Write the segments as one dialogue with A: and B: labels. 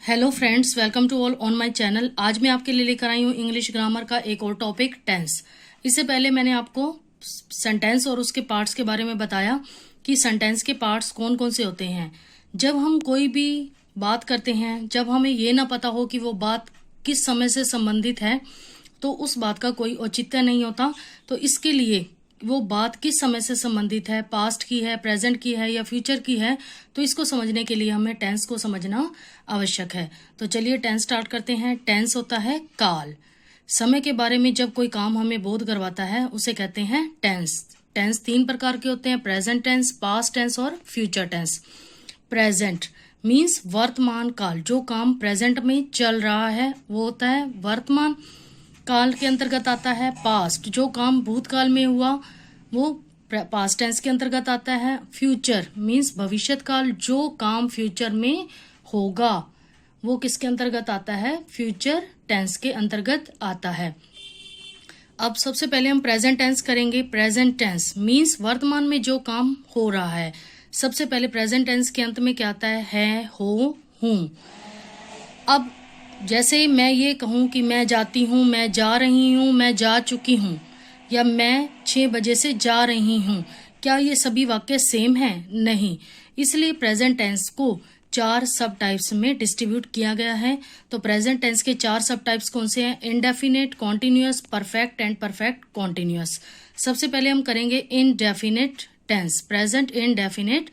A: Hello friends, welcome to all on my channel. आज मैं आपके लिए लेकर आई हूँ इंग्लिश ग्रामर का एक और टॉपिक, टेंस। इससे पहले मैंने आपको सेंटेंस और उसके पार्ट्स के बारे में बताया कि सेंटेंस के पार्ट्स कौन कौन से होते हैं। जब हम कोई भी बात करते हैं, जब हमें ये ना पता हो कि वो बात किस समय से संबंधित है, तो उस बात का कोई औचित्य नहीं होता। तो इसके लिए वो बात किस समय से संबंधित है, पास्ट की है, प्रेजेंट की है या फ्यूचर की है, तो इसको समझने के लिए हमें टेंस को समझना आवश्यक है। तो चलिए टेंस स्टार्ट करते हैं। टेंस होता है काल। समय के बारे में जब कोई काम हमें बोध करवाता है उसे कहते हैं टेंस। टेंस 3 प्रकार के होते हैं, प्रेजेंट टेंस, पास्ट टेंस और फ्यूचर टेंस। प्रेजेंट मीन्स वर्तमान काल। जो काम प्रेजेंट में चल रहा है वो होता है वर्तमान काल के अंतर्गत आता है। पास्ट जो काम भूतकाल में हुआ वो पास्ट टेंस के अंतर्गत आता है। फ्यूचर मीन्स भविष्यत काल। जो काम फ्यूचर में होगा वो किसके अंतर्गत आता है? फ्यूचर टेंस के अंतर्गत आता है। अब सबसे पहले हम प्रेजेंट टेंस करेंगे। प्रेजेंट टेंस मीन्स वर्तमान में जो काम हो रहा है। सबसे पहले प्रेजेंट टेंस के अंत में क्या आता है? हो, हूं। अब जैसे मैं ये कहूं कि मैं जाती हूं, मैं जा रही हूं, मैं जा चुकी हूं, या मैं 6 बजे से जा रही हूं, क्या ये सभी वाक्य सेम हैं? नहीं। इसलिए प्रेजेंट टेंस को 4 सब टाइप्स में डिस्ट्रीब्यूट किया गया है। तो प्रेजेंट टेंस के 4 सब टाइप्स कौन से हैं? Indefinite, continuous, perfect and perfect continuous. सबसे पहले हम करेंगे indefinite tense, present indefinite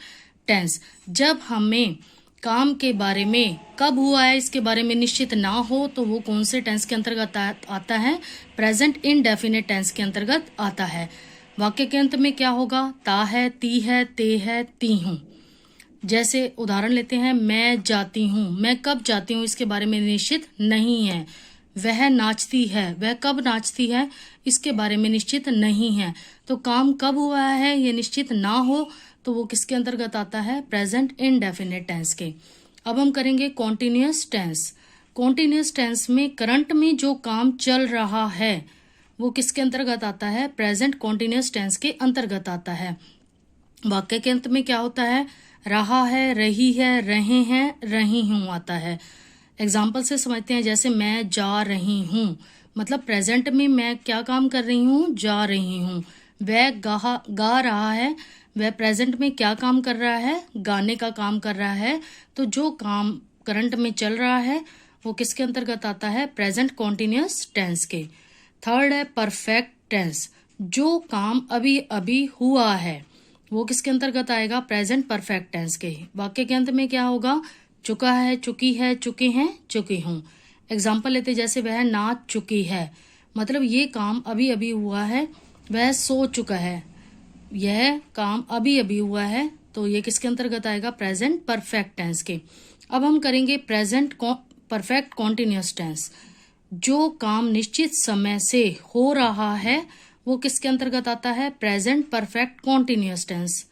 A: tense. जब हमें काम के बारे में कब हुआ है इसके बारे में निश्चित ना हो तो वो कौन से टेंस के अंतर्गत आता है? प्रेजेंट इनडेफिनिट टेंस के अंतर्गत आता है। वाक्य के अंत में क्या होगा? ता है, ती है, ते है, ती हूं। जैसे उदाहरण लेते हैं, मैं जाती हूं, मैं कब जाती हूं इसके बारे में निश्चित नहीं है। वह नाचती है, वह कब नाचती है इसके बारे में निश्चित नहीं है। तो काम कब हुआ है ये निश्चित ना हो तो वो किसके अंतर्गत आता है? प्रेजेंट इनडेफिनिट टेंस के। अब हम करेंगे कॉन्टिन्यूअस टेंस। कॉन्टिन्यूअस टेंस में करंट में जो काम चल रहा है वो किसके अंतर्गत आता है? प्रेजेंट कॉन्टिन्यूअस टेंस के अंतर्गत आता है। वाक्य के अंत में क्या होता है? रहा है, रही है, रहे हैं, रही हूं आता है। एग्जाम्पल से समझते हैं। जैसे मैं जा रही हूं, मतलब प्रेजेंट में मैं क्या काम कर रही हूं? जा रही हूं। वह गा रहा है, वह प्रेजेंट में क्या काम कर रहा है? गाने का काम कर रहा है। तो जो काम करंट में चल रहा है वो किसके अंतर्गत आता है? प्रेजेंट कॉन्टिन्यूअस टेंस के। थर्ड है परफेक्ट टेंस। जो काम अभी अभी हुआ है वो किसके अंतर्गत आएगा? प्रेजेंट परफेक्ट टेंस के। वाक्य के अंत में क्या होगा? चुका है, चुकी है, चुके हैं, चुकी हूं। एग्जाम्पल लेते, जैसे वह नाच चुकी है, मतलब ये काम अभी अभी हुआ है। वह सो चुका है, यह काम अभी अभी हुआ है। तो ये किसके अंतर्गत आएगा? प्रेजेंट परफेक्ट टेंस के। अब हम करेंगे प्रेजेंट परफेक्ट कॉन्टिन्यूअस टेंस। जो काम निश्चित समय से हो रहा है वो किसके अंतर्गत आता है? प्रेजेंट परफेक्ट कॉन्टिन्यूअस टेंस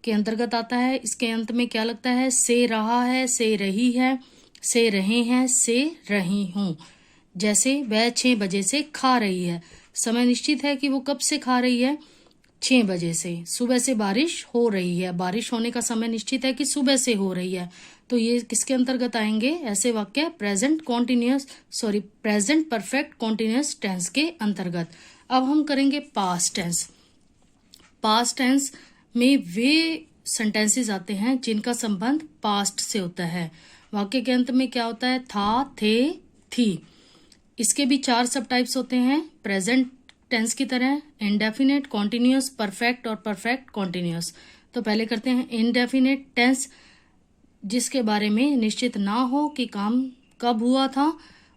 A: के अंतर्गत आता है। इसके अंत में क्या लगता है? से रहा है, से रही है, से रहे हैं, से रही हूं। जैसे वह 6 बजे से खा रही है, समय निश्चित है कि वो कब से खा रही है? 6 बजे से। सुबह से बारिश हो रही है, बारिश होने का समय निश्चित है कि सुबह से हो रही है। तो ये किसके अंतर्गत आएंगे ऐसे वाक्य? प्रेजेंट परफेक्ट कॉन्टिन्यूअस टेंस के अंतर्गत। अब हम करेंगे पास्ट टेंस। पास्ट टेंस में वे सेंटेंसेस आते हैं जिनका संबंध पास्ट से होता है। वाक्य के अंत में क्या होता है? था, थे, थी। इसके भी 4 सब टाइप्स होते हैं प्रेजेंट टेंस की तरह, इंडेफिनिट, कॉन्टिन्यूअस, परफेक्ट और परफेक्ट कॉन्टिन्यूअस। तो पहले करते हैं इंडेफिनिट टेंस, जिसके बारे में निश्चित ना हो कि काम कब हुआ था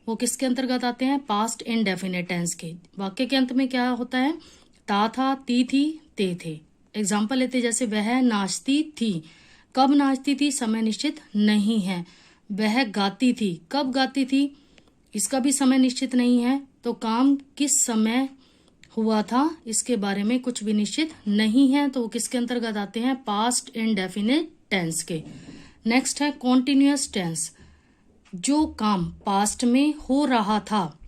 A: वो किसके अंतर्गत आते हैं? पास्ट इंडेफिनिट टेंस के। वाक्य के अंत में क्या होता है? ता था, ती थी, ते थे। एग्जाम्पल लेते, जैसे वह नाचती थी, कब नाचती थी समय निश्चित नहीं है। वह गाती थी, कब गाती थी इसका भी समय निश्चित नहीं है। तो काम किस समय हुआ था इसके बारे में कुछ भी निश्चित नहीं है, तो वो किसके अंतर्गत आते हैं? पास्ट इंडेफिनिट टेंस के। नेक्स्ट है कॉन्टिन्यूअस टेंस। जो काम पास्ट में हो रहा था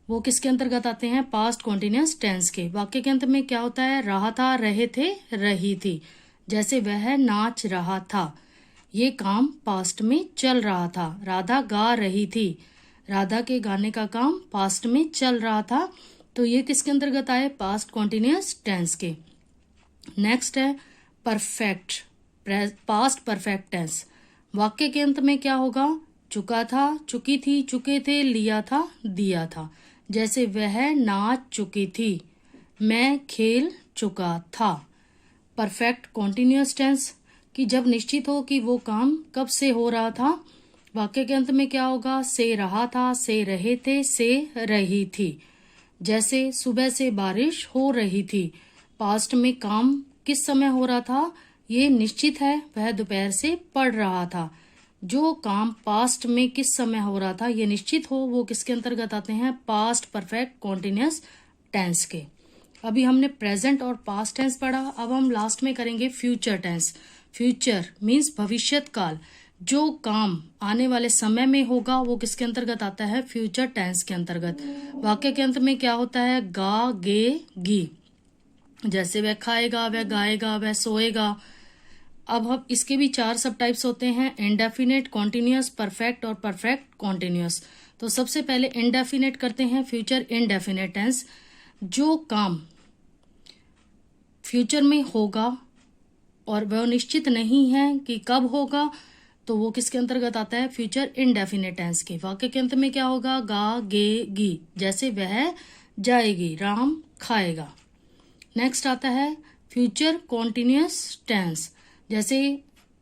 A: वो किसके अंतर्गत आते हैं? पास्ट कॉन्टिन्यूअस टेंस के। वाक्य के अंत में क्या होता है? रहा था, रहे थे, रही थी। जैसे वह नाच रहा था, ये काम पास्ट में चल रहा था। राधा गा रही थी। राधा के गाने का काम पास्ट में चल रहा था। तो ये किसके अंतर्गत आए? पास्ट कॉन्टिन्यूअस टेंस के। नेक्स्ट है परफेक्ट, पास्ट परफेक्ट टेंस। वाक्य के अंत में क्या होगा? चुका था, चुकी थी, चुके थे, लिया था, दिया था। जैसे वह नाच चुकी थी, मैं खेल चुका था। परफेक्ट कॉन्टिन्यूअस टेंस कि जब निश्चित हो कि वो काम कब से हो रहा था। वाक्य के अंत में क्या होगा? से रहा था, से रहे थे, से रही थी। जैसे सुबह से बारिश हो रही थी, पास्ट में काम किस समय हो रहा था? ये निश्चित है, वह दोपहर से पढ़ रहा था। जो काम पास्ट में किस समय हो रहा था, ये निश्चित हो, वो किसके अंतर्गत आते हैं? पास्ट परफेक्ट कॉन्टिन्यूअस टेंस के। अभी हमने प्रेजेंट और पास्ट टेंस पढ़ा। अब हम लास्ट में करेंगे फ्यूचर टेंस। फ्यूचर मीन्स भविष्यत काल। जो काम आने वाले समय में होगा वो किसके अंतर्गत आता है? फ्यूचर टेंस के अंतर्गत। वाक्य के अंत में क्या होता है? गा, गे, गी। जैसे वह खाएगा, वह गाएगा, वह सोएगा। अब हम इसके भी 4 सब टाइप्स होते हैं, इंडेफिनेट, कॉन्टिन्यूअस, परफेक्ट और परफेक्ट कॉन्टिन्यूअस। तो सबसे पहले इंडेफिनेट करते हैं, फ्यूचर इंडेफिनेट टेंस। जो काम फ्यूचर में होगा और वह निश्चित नहीं है कि कब होगा, तो वो किसके अंतर्गत आता है? फ्यूचर इंडेफिनेट टेंस के। वाक्य के अंत में क्या होगा? गा, गे, गी। जैसे वह जाएगी, राम खाएगा। नेक्स्ट आता है फ्यूचर कॉन्टिन्यूअस टेंस। जैसे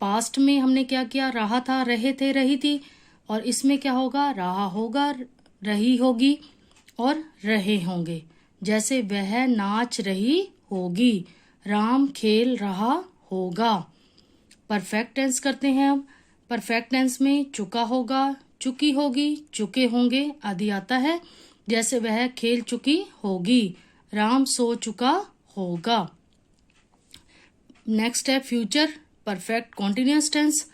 A: पास्ट में हमने क्या किया? रहा था, रहे थे, रही थी। और इसमें क्या होगा? रहा होगा, रही होगी और रहे होंगे। जैसे वह नाच रही होगी, राम खेल रहा होगा। परफेक्ट टेंस करते हैं अब। परफेक्ट टेंस में चुका होगा, चुकी होगी, चुके होंगे आदि आता है। जैसे वह खेल चुकी होगी, राम सो चुका होगा। नेक्स्ट है फ्यूचर परफेक्ट कॉन्टिन्यूअस टेंस।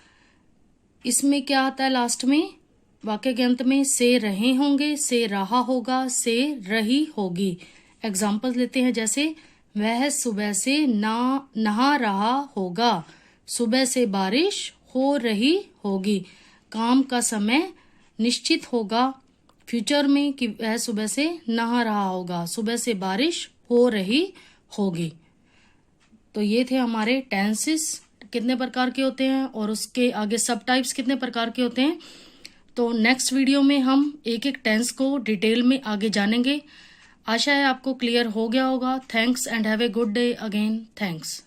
A: इसमें क्या आता है? लास्ट में वाक्य के अंत में से रहे होंगे, से रहा होगा, से रही होगी। एग्जाम्पल लेते हैं। जैसे वह सुबह से नहा रहा होगा, सुबह से बारिश हो रही होगी। काम का समय निश्चित होगा फ्यूचर में कि वह सुबह से नहा रहा होगा, सुबह से बारिश हो रही होगी। तो ये थे हमारे टेंसेस कितने प्रकार के होते हैं और उसके आगे सब टाइप्स कितने प्रकार के होते हैं। तो नेक्स्ट वीडियो में हम एक एक टेंस को डिटेल में आगे जानेंगे। आशा है आपको क्लियर हो गया होगा। Thanks and have a good day again. Thanks.